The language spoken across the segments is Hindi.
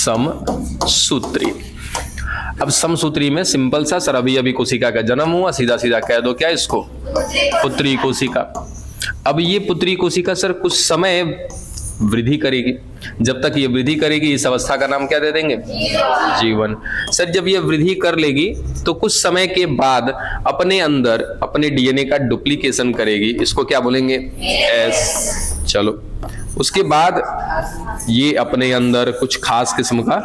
समसूत्री। अब समसूत्री में सिंपल सा, सर अभी कोशिका का जन्म हुआ, सीधा सीधा कह दो क्या इसको, पुत्री कोशिका। अब ये पुत्री कोशिका सर कुछ समय वृद्धि करेगी, जब तक ये वृद्धि करेगी इस अवस्था का नाम क्या दे देंगे, जीवन। सर जब ये वृद्धि कर लेगी तो कुछ समय के बाद अपने अंदर अपने डीएनए का डुप्लीकेशन करेगी, इसको क्या बोलेंगे, एस। चलो उसके बाद ये अपने अंदर कुछ खास किस्म का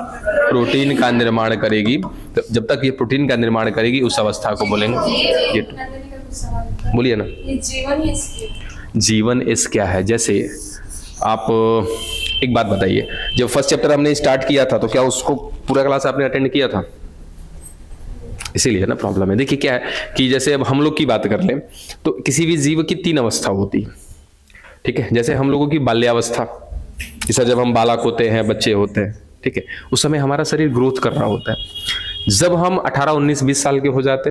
प्रोटीन का निर्माण करेगी, तो जब तक ये प्रोटीन का निर्माण करेगी उस अवस्था को बोलेंगे, ये बोलिए ना, जीवन इस क्या है। जैसे आप एक बात बताइए, जब फर्स्ट चैप्टर हमने स्टार्ट किया था तो क्या उसको पूरा क्लास आपने अटेंड किया था, इसीलिए ना प्रॉब्लम है। देखिए क्या है कि जैसे अब हम लोग की बात कर लें तो किसी भी जीव की 3 अवस्था होती है, ठीक है। जैसे हम लोगों की बाल्यावस्था, जैसा जब हम बालक होते हैं, बच्चे होते हैं, ठीक है, उस समय हमारा शरीर ग्रोथ कर रहा होता है। जब हम 18, 19, 20 साल के हो जाते,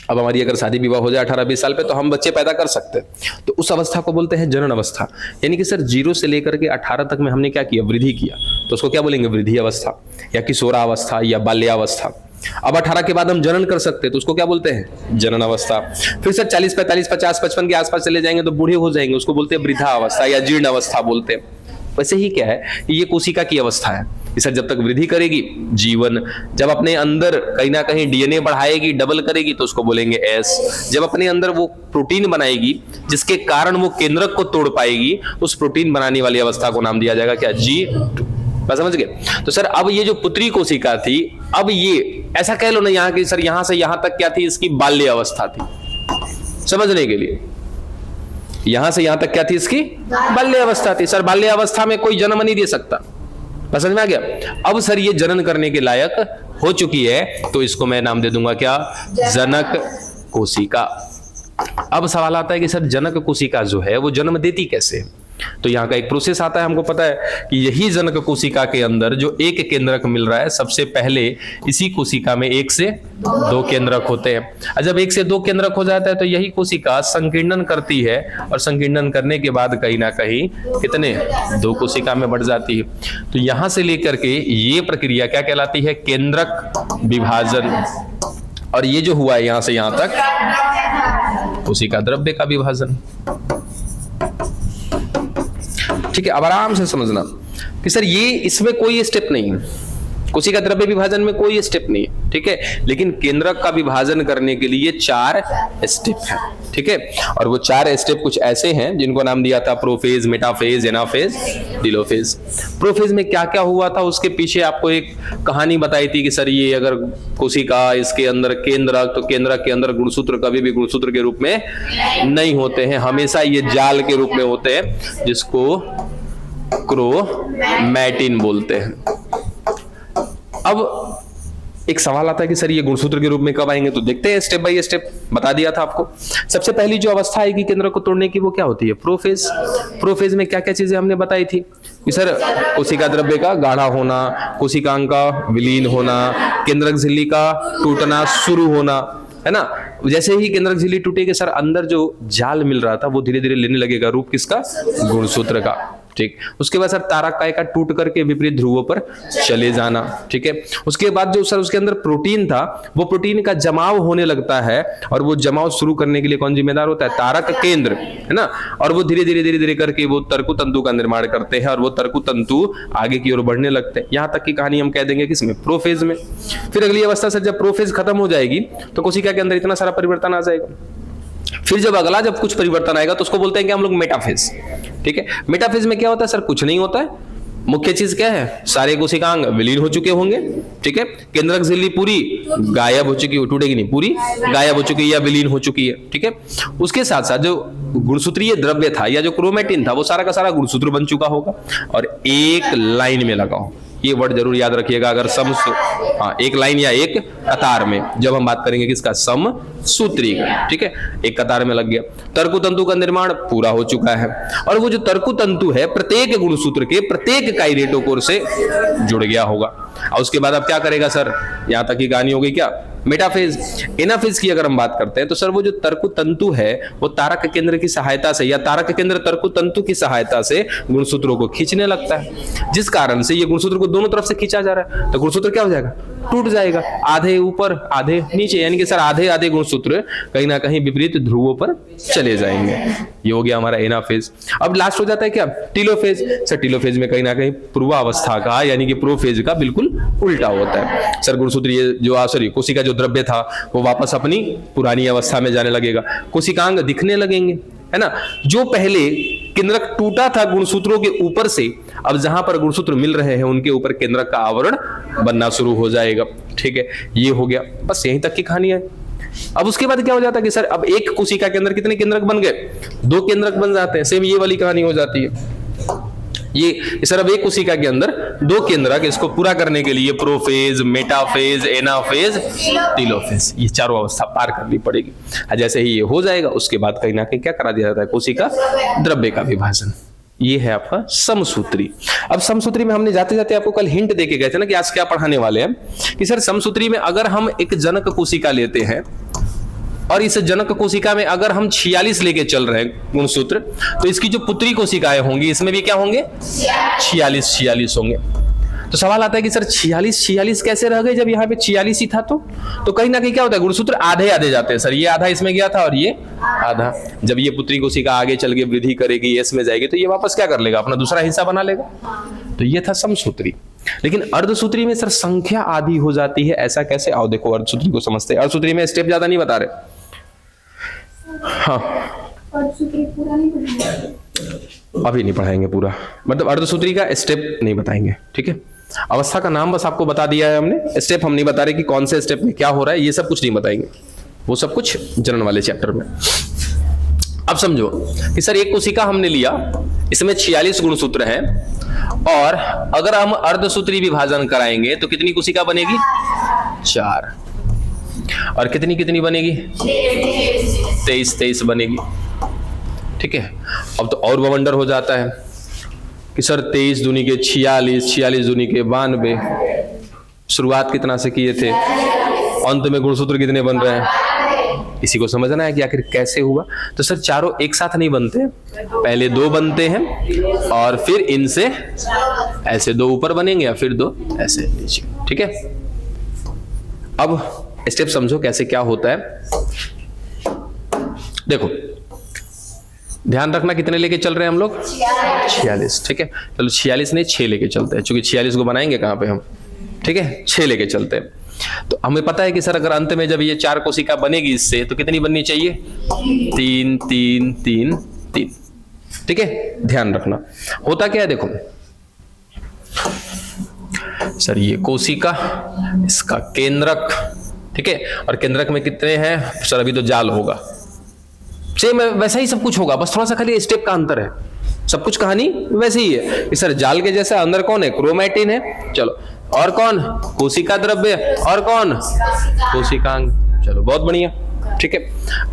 अब हमारी अगर शादी विवाह हो जाए 18, 20 साल पे, तो हम बच्चे पैदा कर सकते हैं, तो उस अवस्था को बोलते हैं जनन अवस्था। यानी कि सर 0 से लेकर के 18 तक में हमने क्या किया, वृद्धि किया, तो उसको क्या बोलेंगे, वृद्धि अवस्था या किशोरावस्था या बाल्यावस्था। अब 18 के बाद हम जनन कर सकते हैं तो उसको क्या बोलते हैं, जनन अवस्था। फिर सर 40, 45, 50, 55 के आसपास चले जाएंगे तो बूढ़े हो जाएंगे, उसको बोलते हैं वृद्धा अवस्था या जीर्ण अवस्था बोलते हैं। वैसे ही क्या है, ये कोशिका की अवस्था है, सर जब तक वृद्धि करेगी जीवन, जब अपने अंदर कहीं ना कहीं डीएनए बढ़ाएगी, डबल करेगी, तो उसको बोलेंगे एस। जब अपने अंदर वो प्रोटीन बनाएगी जिसके कारण वो केंद्रक को तोड़ पाएगी, उस प्रोटीन बनाने वाली अवस्था को नाम दिया जाएगा क्या, G2। बस समझ गए। तो सर अब ये जो पुत्री कोशिका थी, अब ये ऐसा कह लो ना यहाँ की सर यहां से यहां तक क्या थी, इसकी बाल्य अवस्था थी, समझने के लिए, यहां से यहां तक क्या थी, इसकी बाल्य अवस्था थी। सर बाल्य अवस्था में कोई जन्म नहीं दे सकता, समझ में आ गया। अब सर ये जनन करने के लायक हो चुकी है तो इसको मैं नाम दे दूंगा क्या, जनक कोशिका। अब सवाल आता है कि सर जनक कोशिका जो है वो जन्म देती कैसे, तो यहाँ का एक प्रोसेस आता है। हमको पता है कि यही जनक कोशिका के अंदर जो एक केंद्रक मिल रहा है, सबसे पहले इसी कोशिका में 1 से 2 केंद्रक होते हैं। जब 1 से 2 केंद्रक हो जाता है तो यही कोशिका संकीर्णन करती है, और संकीर्णन करने के बाद कहीं ना कहीं कितने, 2 कोशिका में बढ़ जाती है। तो यहां से लेकर के ये प्रक्रिया क्या कहलाती है, केंद्रक विभाजन। और ये जो हुआ है यहां से यहां तक, कोशिका द्रव्य का विभाजन। ठीक है, अब आराम से समझना कि सर ये इसमें कोई स्टेप नहीं है, कोशिका द्रव्य विभाजन में कोई स्टेप नहीं है, ठीक है। लेकिन केंद्रक का विभाजन करने के लिए 4 स्टेप है, ठीक है। और वो 4 स्टेप कुछ ऐसे हैं जिनको नाम दिया था prophase, metaphase, anaphase, telophase. Prophase में क्या क्या हुआ था उसके पीछे आपको एक कहानी बताई थी कि सर ये अगर कोशिका, इसके अंदर केंद्रक, तो केंद्रक के अंदर गुणसूत्र कभी भी गुणसूत्र के रूप में नहीं होते हैं, हमेशा ये जाल के रूप में होते हैं, जिसको क्रोमैटिन बोलते हैं। अब एक सवाल आता है कि सर ये गुणसूत्र के रूप में कब आएंगे, तो देखते हैं स्टेप बाय स्टेप। बता दिया था आपको, सबसे पहली जो अवस्था आएगी केंद्र को तोड़ने की वो क्या होती है, प्रोफेज। प्रोफेज में क्या क्या चीजें हमने बताई थी कि सर कोशिका द्रव्य का गाढ़ा होना, कोशिकांग का विलीन होना, केंद्रक झिल्ली का टूटना शुरू होना, है ना। जैसे ही केंद्रक झिल्ली टूटेगी सर अंदर जो जाल मिल रहा था वो धीरे धीरे लेने लगेगा रूप किसका, गुणसूत्र का, ठीक। उसके बाद सर तारक का टूट करके विपरीत ध्रुवों पर चले जाना, ठीक है। उसके बाद जो सर उसके अंदर प्रोटीन था वो प्रोटीन का जमाव होने लगता है, और वो जमाव शुरू करने के लिए कौन जिम्मेदार होता है, तारक केंद्र, है ना। और वो धीरे धीरे करके वो तर्कु तंतु का निर्माण करते हैं, और वो तर्कु तंतु आगे की ओर बढ़ने लगते हैं। यहाँ तक की कहानी हम कह देंगे किसमें, प्रोफेज में। फिर अगली अवस्था सर जब प्रोफेज खत्म हो जाएगी तो कोशिका के अंदर इतना सारा परिवर्तन आ जाएगा। फिर जब कुछ परिवर्तन आएगा तो उसको बोलते हैं कि हम लोग मेटाफेज, ठीक है। मेटाफेज में क्या होता है सर, कुछ नहीं होता है। मुख्य चीज क्या है, सारे कोशिकांग विलीन हो चुके होंगे, ठीक है। केंद्रक झिल्ली पूरी गायब हो चुकी, टूटेगी नहीं, पूरी गायब हो चुकी है या विलीन हो चुकी है, ठीक है। उसके साथ साथ जो गुणसूत्रीय द्रव्य था या जो क्रोमैटिन था वो सारा का सारा गुणसूत्र बन चुका होगा और एक लाइन में लगा हो। ये वर्ड जरूर याद रखिएगा, अगर एक लाइन या एक कतार में, जब हम बात करेंगे किसका, समसूत्री का, ठीक है, एक कतार में लग गया। तर्कु तंतु का निर्माण पूरा हो चुका है, और वो जो तर्कु तंतु है प्रत्येक गुणसूत्र के प्रत्येक काइनेटोकोर से जुड़ गया होगा। और उसके बाद अब क्या करेगा सर, यहां तक की कहानी हो गई क्या, मेटाफेज। एनाफेज की अगर हम बात करते हैं तो सर वो जो तर्कु तंतु है वो तारक केंद्र की सहायता से या तारक केंद्र तर्कु तंतु की सहायता से गुणसूत्रों को खींचने लगता है, जिस कारण से ये गुणसूत्र को दोनों तरफ से खींचा जा रहा है, तो गुणसूत्र क्या हो जाएगा, टूट जाएगा, आधे ऊपर आधे नीचे, यानी कि सर आधे आधे गुणसूत्र कहीं ना कहीं विपरीत ध्रुवों पर चले जाएंगे। ये हो गया हमारा एनाफेज। अब लास्ट हो जाता है क्या, टीलोफेज। सर टीलोफेज में कहीं ना कहीं पूर्वावस्था का यानी कि प्रोफेज का बिल्कुल उल्टा होता है। सर गुणसूत्र ये जो सॉरी कोशिका जो द्रव्य था वो वापस अपनी पुरानी अवस्था में जाने लगेगा, कोशिकांग दिखने लगेंगे, है ना। जो पहले केंद्रक टूटा था गुणसूत्रों के ऊपर से, अब जहां पर गुणसूत्र मिल रहे हैं उनके ऊपर केंद्रक का आवरण बनना शुरू हो जाएगा। ठीक है, ये हो गया, बस यहीं तक की कहानी है। अब उसके बाद क्या हो जाता है कि सर अब एक कोशिका के अंदर कितने केंद्रक बन गए, 2 केंद्रक बन जाते हैं। सेम ये वाली कहानी हो जाती है। ये सर अब एक कोशिका के अंदर 2 केंद्रक, इसको पूरा करने के लिए प्रोफेज, मेटाफेज, एनाफेज, टीलोफेज, ये चारों अवस्था पार करनी पड़ेगी। जैसे ही ये हो जाएगा उसके बाद कहीं ना कहीं क्या करा दिया जाता है, कोशिका द्रव्य का विभाजन। ये है आपका समसूत्री। अब समसूत्री में हमने जाते जाते आपको कल हिंट देके गए थे ना कि आज क्या पढ़ाने वाले हैं, कि सर समसूत्री में अगर हम एक जनक कोशिका लेते हैं और इस जनक कोशिका में अगर हम 46 लेके चल रहे हैं गुणसूत्र, तो इसकी जो पुत्री कोशिकाएं होंगी इसमें भी क्या होंगे, 46 होंगे। तो सवाल आता है कि सर 46 कैसे रह गए जब यहाँ पे 46 ही था, तो कहीं ना कहीं क्या होता है, गुणसूत्र आधे आधे जाते हैं। सर ये आधा इसमें गया था और ये आधा, जब ये पुत्री कोशिका आगे चल के वृद्धि करेगी, एस में जाएगी, तो ये वापस क्या कर लेगा, अपना दूसरा हिस्सा बना लेगा। तो ये था समसूत्री। लेकिन अर्धसूत्री में सर संख्या आधी हो जाती है, ऐसा कैसे, आओ देखो अर्धसूत्री को समझते हैं। अर्धसूत्री में स्टेप ज्यादा नहीं बता रहे, हाँ अभी नहीं पढ़ाएंगे पूरा, मतलब अर्धसूत्री का स्टेप नहीं बताएंगे। ठीक है, अवस्था का नाम बस आपको बता दिया है हमने, स्टेप हम नहीं बता रहे कि कौन से स्टेप में क्या हो रहा है, ये सब कुछ नहीं बताएंगे, वो सब कुछ जनन वाले चैप्टर में। अब समझो कि सर एक कोशिका हमने लिया, इसमें 46 गुणसूत्र हैं, और अगर हम अर्धसूत्री विभाजन कराएंगे तो कितनी कोशिका बनेगी, 4, और कितनी कितनी बनेगी, 23 बनेगी। ठीक है, अब तो और बवंडर हो जाता है कि सर 23 दूनी के 46, 46 दूनी के 92, शुरुआत कितना से किए थे, अंत में गुणसूत्र कितने बन रहे हैं, इसी को समझना है कि आखिर कैसे हुआ। तो सर चारों एक साथ नहीं बनते, पहले 2 बनते हैं और फिर इनसे ऐसे 2 ऊपर बनेंगे या फिर 2 ऐसे नीचे। ठीक है, अब स्टेप समझो कैसे क्या होता है। देखो ध्यान रखना कितने लेके चल रहे हैं हम लोग, 46। ठीक है, चलो 46 नहीं 6 लेके चलते हैं, क्योंकि 46 को बनाएंगे कहां पे हम। ठीक है, 6 लेके चलते हैं। तो हमें पता है कि सर अगर अंत में जब ये 4 कोशिका बनेगी इससे, तो कितनी बननी चाहिए, 3 3 3 3। ठीक है, ध्यान रखना। होता क्या है देखो सर, ये कोशिका, इसका केंद्रक, ठीक है, और केंद्रक में कितने हैं सर, अभी तो जाल होगा, सेम वैसा ही सब कुछ होगा, बस थोड़ा सा खाली स्टेप का अंतर है, सब कुछ कहानी वैसे ही है कि सर जाल के जैसा अंदर कौन है, क्रोमैटिन है, चलो, और कौन, कोशिका द्रव्य, और कौन, कोशिकांग। चलो बहुत बढ़िया। ठीक है,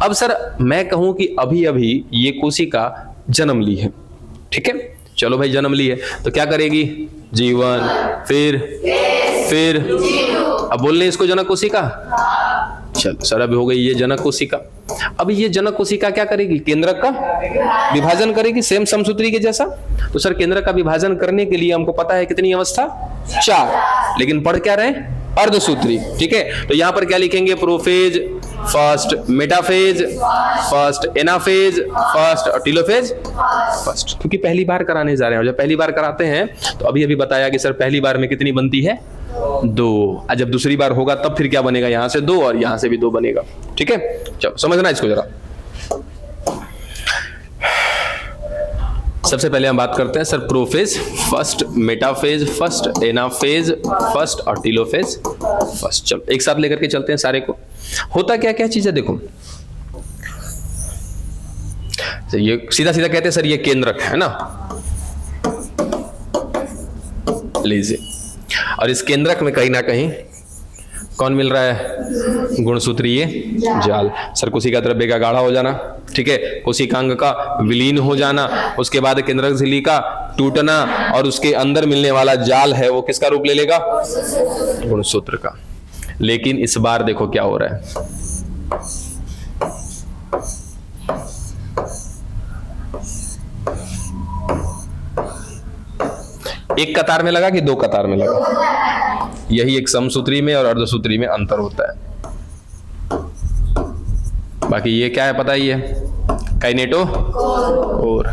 अब सर मैं कहूं कि अभी अभी ये कोशिका जन्म ली है। ठीक है, चलो भाई जन्म ली है तो क्या करेगी, जीवन, फिर अब बोल रहे इसको जनक कोशिका। चलो सर अभी हो गई ये जनक कोशिका। अब ये जनक कोशिका क्या करेगी, केंद्रक का विभाजन करेगी, सेम समसूत्री के जैसा। तो सर केंद्रक का विभाजन करने के लिए हमको पता है कितनी अवस्था, 4, लेकिन पढ़ क्या रहे, अर्धसूत्री। ठीक है, तो यहां पर क्या लिखेंगे, prophase first, metaphase first, anaphase first और टीलोफेज फर्स्ट, क्योंकि पहली बार कराने जा रहे हैं। जब पहली बार कराते हैं तो अभी अभी बताया कि सर पहली बार में कितनी बनती है, 2, और जब दूसरी बार होगा तब फिर क्या बनेगा, यहां से 2 और यहां से भी 2 बनेगा। ठीक है, चलो समझना इसको जरा। सबसे पहले हम बात करते हैं sir prophase first, metaphase first, anaphase first और टीलोफेज फर्स्ट। चलो एक साथ लेकर के चलते हैं सारे को। होता क्या क्या चीज है देखो, ये सीधा सीधा कहते हैं सर ये केंद्रक है ना, लीजिए, और इस केंद्रक में कहीं ना कहीं कौन मिल रहा है, गुणसूत्रीय जाल। सर कोशिका द्रव्य का गाढ़ा हो जाना, ठीक है, कोशिकांग का विलीन हो जाना, उसके बाद केंद्रक झिल्ली का टूटना, और उसके अंदर मिलने वाला जाल है वो किसका रूप ले लेगा, गुणसूत्र का। लेकिन इस बार देखो क्या हो रहा है, एक कतार में लगा कि दो कतार में लगा। यही एक समसूत्री में और अर्धसूत्री में अंतर होता है। बाकी ये क्या है पता ही है, काइनेटोकोर।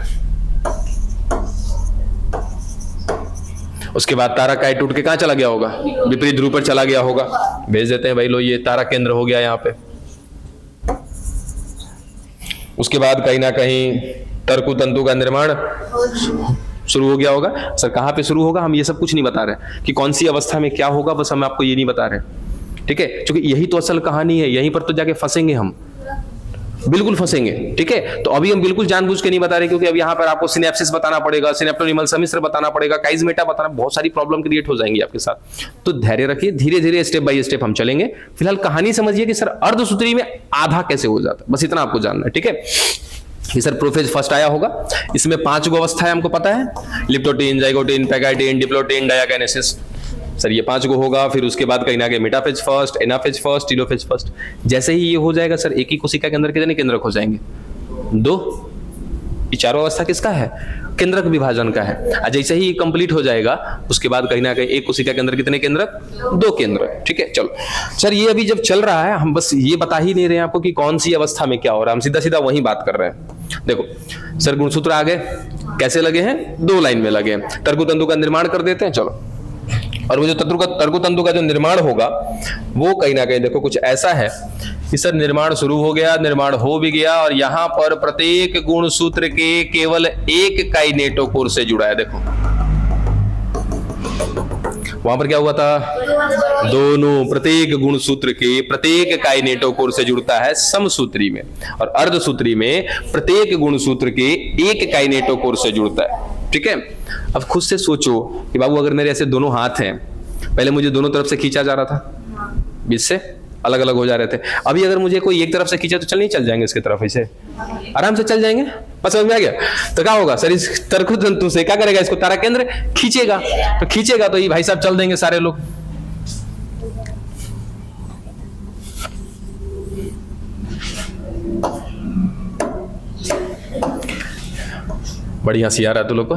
उसके बाद तारा काई टूट के कहां चला गया होगा, विपरीत ध्रुव पर चला गया होगा। भेज देते हैं भाई लो, ये तारा केंद्र हो गया यहां पे। उसके बाद कहीं ना कहीं तरकु तंतु का निर्माण शुरू हो गया होगा। सर कहां पे शुरू होगा, हम ये सब कुछ नहीं बता रहे कि कौन सी अवस्था में क्या होगा, बस हम आपको ये नहीं बता रहे, ठीक है, क्योंकि यही तो असल कहानी है, यहीं पर तो जाके फंसेंगे हम, बिल्कुल फंसेंगे, ठीक है। तो अभी हम बिल्कुल जानबूझ के नहीं बता रहे, क्योंकि अब यहाँ पर आपको सिनेप्सिस बताना पड़ेगा, सिनेप्टोनिमल सम्मिश्र बताना पड़ेगा, काइजमेटा बताना, बहुत सारी प्रॉब्लम क्रिएट हो जाएंगी आपके साथ। तो धैर्य रखिए, धीरे धीरे स्टेप बाय स्टेप हम चलेंगे। फिलहाल कहानी समझिए कि सर अर्धसूत्री में आधा कैसे हो जाता है, बस इतना आपको जानना है, ठीक है। ये सर प्रोफेज फर्स्ट आया होगा, इसमें 5 गो अवस्था है, हमको पता है, लिप्टोटीन, जाइगोटीन, पैगाइटीन, डिप्लोटीन, डायाकाइनेसिस। सर ये 5 गो होगा। फिर उसके बाद कहीं ना कहीं metaphase first, anaphase first, telophase first. जैसे ही ये हो जाएगा सर, एक ही कोशिका के अंदर कितने केंद्रक हो जाएंगे, 2। ये चारों अवस्था किसका है, केंद्रक विभाजन का है। जैसे ही कंप्लीट हो जाएगा, उसके बाद कहीं ना कहीं एक कोशिका के अंदर कितने केंद्रक, 2 केंद्रक, ठीक है। चलो सर, ये अभी जब चल रहा है, हम बस ये बता ही नहीं रहे हैं आपको कि कौन सी अवस्था में क्या हो रहा है, हम सीधा सीधा वही बात कर रहे हैं। देखो सर, गुणसूत्र आ गए, कैसे लगे हैं, 2 लाइन में लगे हैं। तरकु तंतु का निर्माण कर देते हैं, चलो। और वो जो तरकु तंतु का जो निर्माण होगा, वो कहीं ना कहीं देखो कुछ ऐसा है कि सर निर्माण शुरू हो गया, निर्माण हो भी गया, और यहां पर प्रत्येक गुणसूत्र के केवल एक काइनेटोकोर से जुड़ा है। देखो वहां पर क्या हुआ था, दोनों, प्रत्येक गुणसूत्र के प्रत्येक काइनेटोकोर से जुड़ता है समसूत्री में, और अर्धसूत्री में प्रत्येक गुणसूत्र के एक काइनेटोकोर से जुड़ता है, ठीक है। अब खुद से सोचो कि बाबू अगर मेरे ऐसे दोनों हाथ हैं, पहले मुझे दोनों तरफ से खींचा जा रहा था, बीच से अलग अलग हो जा रहे थे। अभी अगर मुझे कोई एक तरफ से खींचा तो नहीं चल जाएंगे इसकी तरफ, ऐसे आराम से चल जाएंगे, बस समझ में आ गया। तो क्या होगा सर, इस तरकु तंतु से क्या करेगा, इसको तारा केंद्र खींचेगा, तो खींचेगा तो ये भाई साहब चल देंगे सारे लोग। बड़ी हंसी आ रहा है तू लोग को।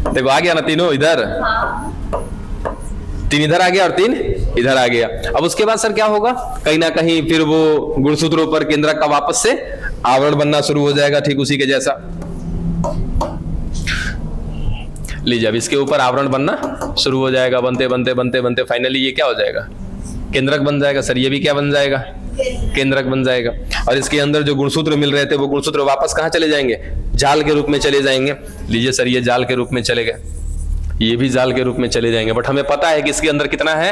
देखो आ गया ना तीनों इधर, 3 इधर आ गया और 3 इधर आ गया। अब उसके बाद सर क्या होगा, कहीं ना कहीं फिर वो गुणसूत्रों पर केंद्रक का वापस से आवरण बनना शुरू हो जाएगा, ठीक उसी के जैसा। लीजिए अब इसके ऊपर आवरण बनना शुरू हो जाएगा, बनते बनते बनते बनते फाइनली ये क्या हो जाएगा, केंद्रक बन जाएगा। सर ये भी क्या बन जाएगा, केंद्रक बन जाएगा। और इसके अंदर जो गुणसूत्र मिल रहे थे, वो गुणसूत्र वापस कहां चले जाएंगे, जाल के रूप में चले जाएंगे। लीजिए सर, ये जाल के रूप में चले गए, ये भी जाल के रूप में चले जाएंगे। बट हमें पता है कि इसके अंदर कितना है,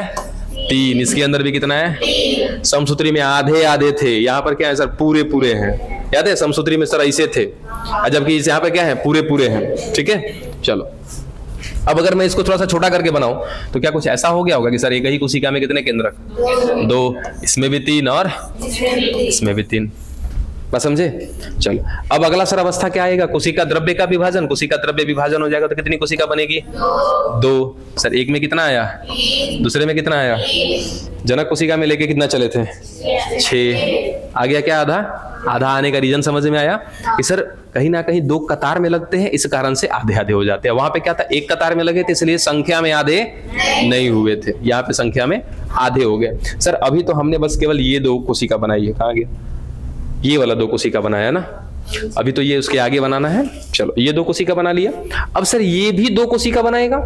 3, इसके अंदर भी कितना है, समसूत्री में आधे आधे थे, यहाँ पर क्या है सर, पूरे पूरे हैं। याद है समसूत्री में सर ऐसे थे, जबकि यहाँ पे क्या है, पूरे पूरे हैं, ठीक है। चलो अब अगर मैं इसको थोड़ा सा छोटा करके बनाऊं तो क्या कुछ ऐसा हो गया होगा कि सर एक ही कोशिका में कितने केंद्रक, 2, इसमें भी 3 और इसमें भी 3, बस समझे। चलो अब अगला सर अवस्था क्या आएगा, कोशिका द्रव्य का विभाजन। कोशिका द्रव्य विभाजन हो जाएगा तो कितनी कोशिका बनेगी, 2। सर एक में कितना आया, दूसरे में कितना आया, जनक कोशिका में लेके कितना चले थे, 6 आ गया। क्या आधा, आधा आने का रीजन समझ में आया कि सर कहीं ना कहीं 2 कतार में लगते हैं, इस कारण से आधे आधे हो जाते हैं। वहां पे क्या था, 1 कतार में लगे थे, इसलिए संख्या में आधे नहीं हुए थे, यहाँ पे संख्या में आधे हो गए। सर अभी तो हमने बस केवल ये 2 कोशिका बनाई है, कहाँ गया, ये वाला 2 कोशिका बनाया ना, अभी तो ये उसके आगे बनाना है। चलो ये 2 कोशिका बना लिया। अब सर ये भी 2 कोशिका बनाएगा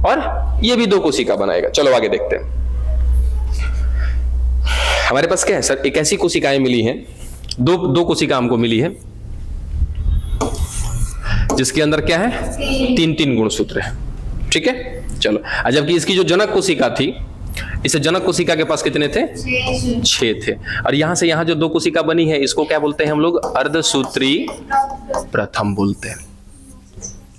और ये भी 2 कोशिका बनाएगा। चलो आगे देखते हैं। हमारे पास क्या है सर, एक ऐसी कोशिकाएं मिली हैं, दो कोशिका हमको मिली है, जिसके अंदर क्या है, 3 गुणसूत्र है, ठीक है। चलो जबकि इसकी जो जनक कोशिका थी, इस जनक कोशिका के पास कितने थे, 6 थे। और यहां से यहां जो 2 कोशिका बनी है, इसको क्या बोलते हैं हम लोग, अर्धसूत्री प्रथम बोलते हैं,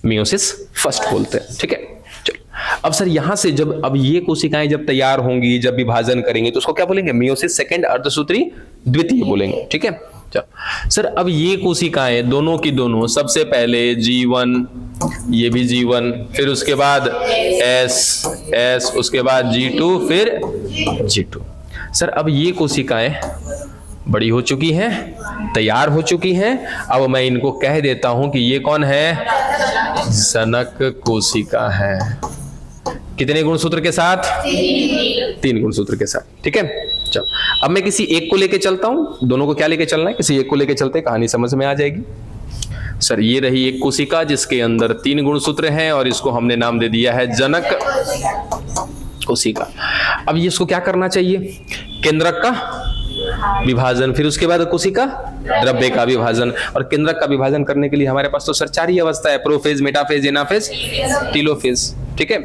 मियोसिस फर्स्ट बोलते हैं, ठीक है। चलो अब सर यहां से जब अब ये कोशिकाएं जब तैयार होंगी, जब विभाजन करेंगे, तो उसको क्या बोलेंगे, मियोसिस सेकंड, अर्धसूत्री द्वितीय बोलेंगे, ठीक है। चलो सर, अब ये कोशिकाएं दोनों की दोनों सबसे पहले G1, ये भी G1, फिर उसके बाद S, उसके बाद G2, फिर G2। सर अब ये कोशिकाएं बड़ी हो चुकी हैं, तैयार हो चुकी हैं। अब मैं इनको कह देता हूं कि ये कौन है? जनक कोशिका है। कितने गुणसूत्र के साथ? 3 गुणसूत्र के साथ। ठीक है, चलो अब मैं किसी एक को लेके चलता हूं। दोनों को क्या लेके चलना है? किसी एक को लेके चलते, कहानी समझ में आ जाएगी। सर ये रही एक कोशिका जिसके अंदर 3 गुणसूत्र हैं और इसको हमने नाम दे दिया है जनक कोशिका। अब ये इसको क्या करना चाहिए? केंद्रक का विभाजन, फिर उसके बाद कोशिका द्रव्य का विभाजन। और केंद्रक का विभाजन करने के लिए हमारे पास तो सर 4 ही अवस्था है, प्रोफेज, मेटाफेज, एनाफेज, टीलोफेज। ठीक है,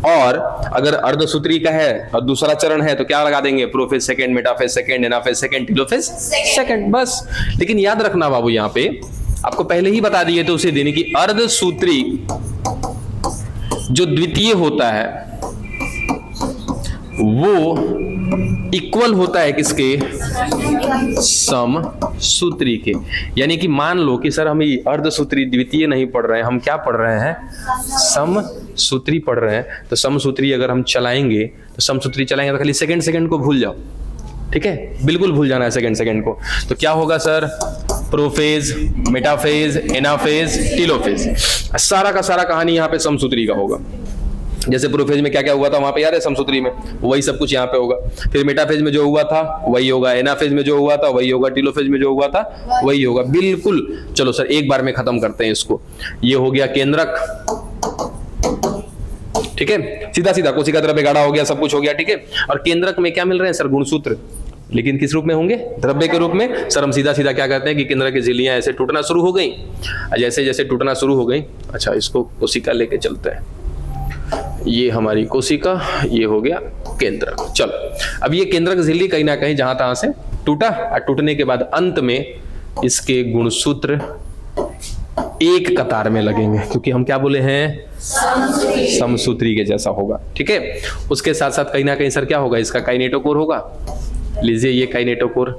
और अगर अर्धसूत्री का है और दूसरा चरण है तो क्या लगा देंगे? Prophase second, metaphase second, anaphase second, telophase second, बस। लेकिन याद रखना बाबू, यहाँ पे आपको पहले ही बता दिए तो उसे देने की, अर्धसूत्री जो द्वितीय होता है वो इक्वल होता है किसके? समसूत्री के। यानी कि मान लो कि सर हम अर्धसूत्री द्वितीय नहीं पढ़ रहे हैं, हम क्या पढ़ रहे हैं? समसूत्री पढ़ रहे हैं। तो समसूत्री अगर हम चलाएंगे तो समसूत्री चलाएंगे तो खाली सेकंड को भूल जाओ। ठीक है, बिल्कुल भूल जाना है सेकंड को। तो क्या होगा sir? Prophase, metaphase, anaphase, telophase, सारा का सारा कहानी यहाँ पे समसूत्री का होगा। जैसे प्रोफेज में क्या क्या हुआ था वहां पे याद है? समसूत्री में वही सब कुछ यहाँ पे होगा। फिर मेटाफेज में जो हुआ था वही होगा, एनाफेज में जो हुआ था वही होगा, टीलोफेज में जो हुआ था वही होगा, बिल्कुल। चलो सर एक बार में खत्म करते हैं इसको। ये हो गया केंद्रक। ठीक है, सीधा कोशिका द्रव्य गाढ़ा हो गया, सब कुछ हो गया। ठीक है, और केंद्रक में क्या मिल रहे हैं सर? गुणसूत्र। लेकिन किस रूप में होंगे? द्रव्य के रूप में। सर हम सीधा क्या कहते हैं कि केंद्रक की झिल्लियां ऐसे टूटना शुरू हो गई। जैसे जैसे टूटना शुरू हो गई, अच्छा इसको कोशिका लेके चलते हैं। ये हमारी कोशिका, ये हो गया केंद्रक। चलो अब ये केंद्रक झिल्ली कहीं ना कहीं जहां तहां से टूटा, और टूटने के बाद अंत में इसके गुणसूत्र एक कतार में लगेंगे, क्योंकि हम क्या बोले हैं? समसूत्री के जैसा होगा। ठीक है, उसके साथ साथ कहीं ना कहीं सर क्या होगा? इसका काइनेटोकोर होगा। लीजिए ये काइनेटोकोर।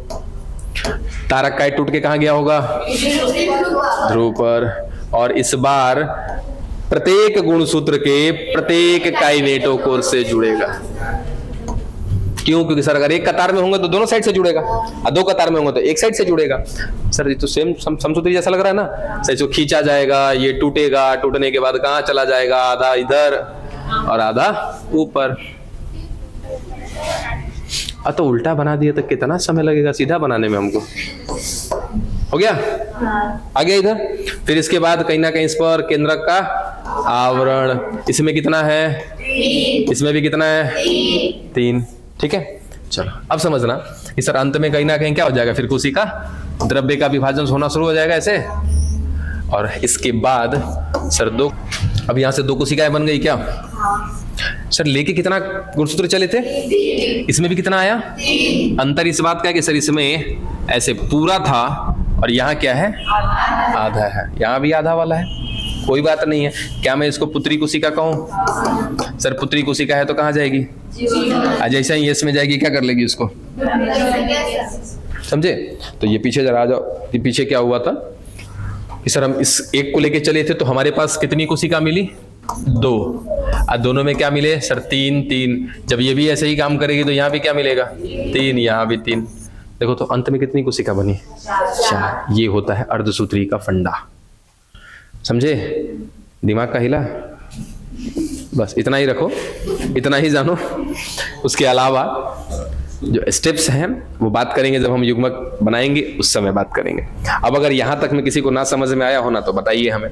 तारक काइट टूट के कहां गया होगा? ध्रुव पर। और इस बार प्रत्येक गुणसूत्र के प्रत्येक काइनेटोकोर से जुड़ेगा। क्यों? क्योंकि सर अगर एक कतार में होंगे तो दोनों साइड से जुड़ेगा, और 2 कतार में होंगे तो एक साइड से जुड़ेगा। सर ये तो सेम समसूत्री जैसा लग रहा है ना। सर इसको खींचा जाएगा, ये टूटेगा, टूटने के बाद कहां चला जाएगा? आधा इधर और आधा ऊपर। तो उल्टा बना दिया तो कितना समय लगेगा सीधा बनाने में हमको? हो गया? आ गया इधर। फिर इसके बाद कहीं ना कहीं इस पर केंद्रक का आवरण। इसमें कितना है? इसमें भी कितना है? 3। ठीक है, चलो अब समझना कि सर अंत में कहीं ना कहीं क्या हो जाएगा? फिर कोशिका द्रव्य का विभाजन होना शुरू हो जाएगा ऐसे। और इसके बाद सर अब यहां से 2 कोशिकाएं बन गई क्या? सर लेके कितना गुणसूत्र चले थे? इसमें भी कितना आया? अंतर इस बात का है कि सर इसमें ऐसे पूरा था और यहाँ क्या है? आधा है। यहाँ भी आधा वाला है, कोई बात नहीं है। क्या मैं इसको पुत्री कोशिका कहूं? सर पुत्री कोशिका है तो कहाँ जाएगी? जैसे ही इसमें जाएगी क्या कर लेगी इसको? समझे? तो ये पीछे जरा आ जाओ। ये पीछे क्या हुआ था कि सर हम इस एक को लेके चले थे तो हमारे पास कितनी कोशिका मिली? 2। और दोनों में क्या मिले सर? 3। जब ये भी ऐसे ही काम करेगी तो यहाँ भी क्या मिलेगा? 3, यहाँ भी 3। देखो तो अंत में कितनी कोशिका बनी? 4। ये होता है अर्धसूत्री का फंडा। समझे? दिमाग का हिला? बस इतना ही रखो, इतना ही जानो। उसके अलावा जो स्टेप्स हैं वो बात करेंगे जब हम युग्मक बनाएंगे, उस समय बात करेंगे। अब अगर यहाँ तक में किसी को ना समझ में आया हो ना तो बताइए हमें।